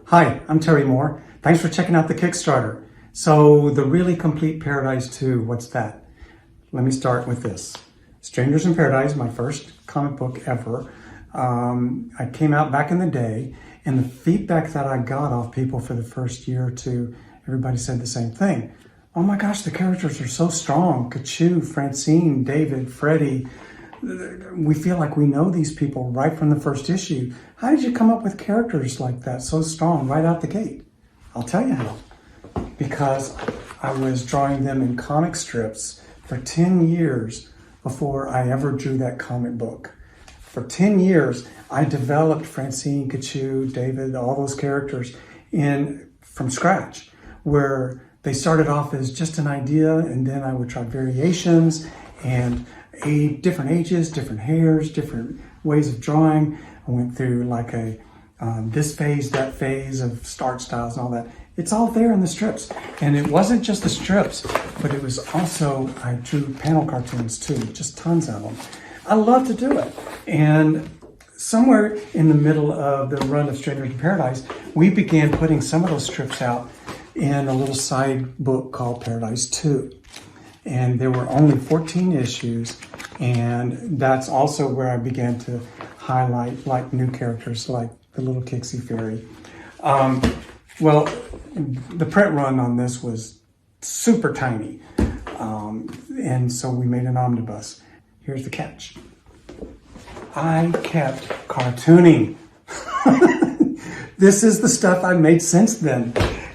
Hi, I'm Terry Moore. Thanks for checking out the Kickstarter. So the Really Complete Paradise 2, what's that? Let me start with this. Strangers in Paradise, my first comic book ever. I came out back in the day, and the feedback that I got off people for the first year or two, everybody said the same thing. Oh my gosh, the characters are so strong. Kachu, Francine, David, Freddie. We feel like we know these people right from the first issue. How did you come up with characters like that, so strong, right out the gate? I'll tell you how. Because I was drawing them in comic strips for 10 years before I ever drew that comic book. For 10 years, I developed Francine, Kachu, David, all those characters from scratch, where they started off as just an idea, and then I would try variations and different ages, different hairs, different ways of drawing. I went through like this phase, that phase of start styles and all that. It's all there in the strips. And it wasn't just the strips, but it was also, I drew panel cartoons too, just tons of them. I love to do it. And somewhere in the middle of the run of Strangers in Paradise, we began putting some of those strips out in a little side book called Paradise 2. And there were only 14 issues, and that's also where I began to highlight like new characters like the little Kixie Fairy. Well, the print run on this was super tiny, and so we made an omnibus. Here's the catch. I kept cartooning. This is the stuff I made since then,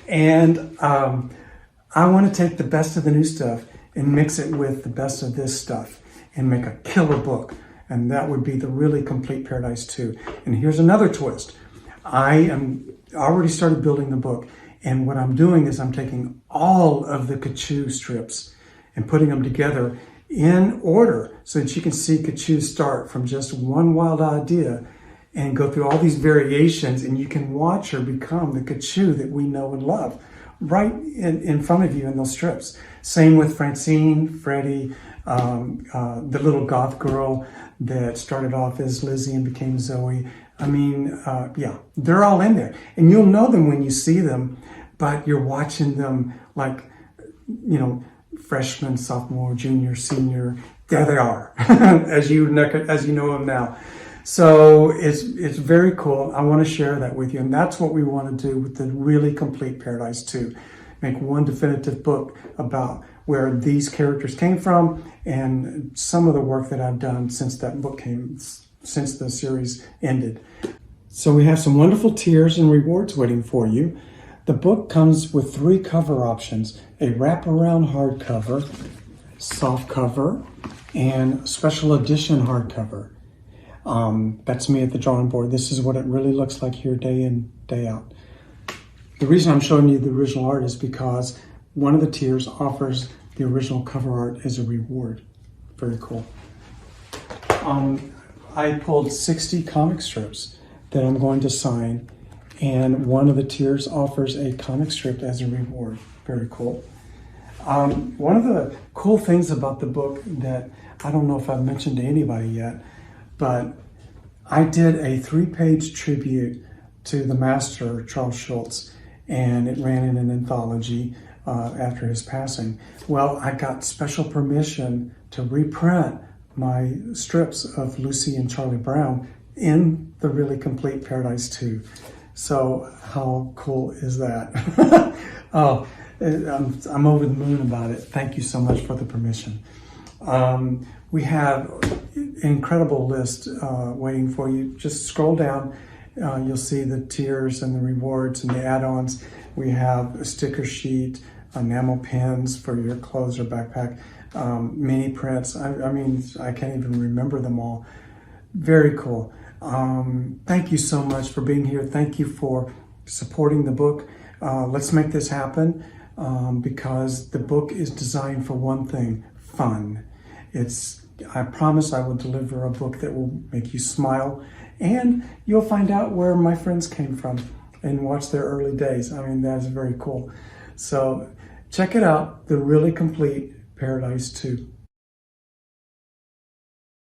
and I want to take the best of the new stuff and mix it with the best of this stuff and make a killer book. And that would be the Really Complete Paradise 2. And here's another twist. I already started building the book. And what I'm doing is I'm taking all of the Kachu strips and putting them together in order so that you can see Kachu start from just one wild idea and go through all these variations, and you can watch her become the Kachu that we know and love right in front of you in those strips. Same with Francine, Freddie, the little goth girl that started off as Lizzie and became Zoe. I mean, yeah, they're all in there. And you'll know them when you see them, but you're watching them like, you know, freshman, sophomore, junior, senior. There they are, as you know them now. So it's very cool. I want to share that with you. And that's what we want to do with the Really Complete Paradise 2. Make one definitive book about where these characters came from and some of the work that I've done since since the series ended. So we have some wonderful tiers and rewards waiting for you. The book comes with 3 cover options: a wraparound hardcover, soft cover, and special edition hardcover. That's me at the drawing board. This is what it really looks like here day in, day out. The reason I'm showing you the original art is because one of the tiers offers the original cover art as a reward. Very cool. I pulled 60 comic strips that I'm going to sign, and one of the tiers offers a comic strip as a reward. Very cool. One of the cool things about the book that I don't know if I've mentioned to anybody yet, but I did a 3-page tribute to the master, Charles Schulz, and it ran in an anthology after his passing. Well, I got special permission to reprint my strips of Lucy and Charlie Brown in the Really Complete Paradise 2. So how cool is that? Oh, I'm over the moon about it. Thank you so much for the permission. We have an incredible list waiting for you. Just scroll down. You'll see the tiers and the rewards and the add-ons. We have a sticker sheet, enamel pins for your clothes or backpack, mini prints. I mean, I can't even remember them all. Very cool. Thank you so much for being here. Thank you for supporting the book. Let's make this happen because the book is designed for one thing: fun. I promise I will deliver a book that will make you smile, and you'll find out where my friends came from and watch their early days. I mean, that is very cool. So check it out, The Really Complete Paradise 2.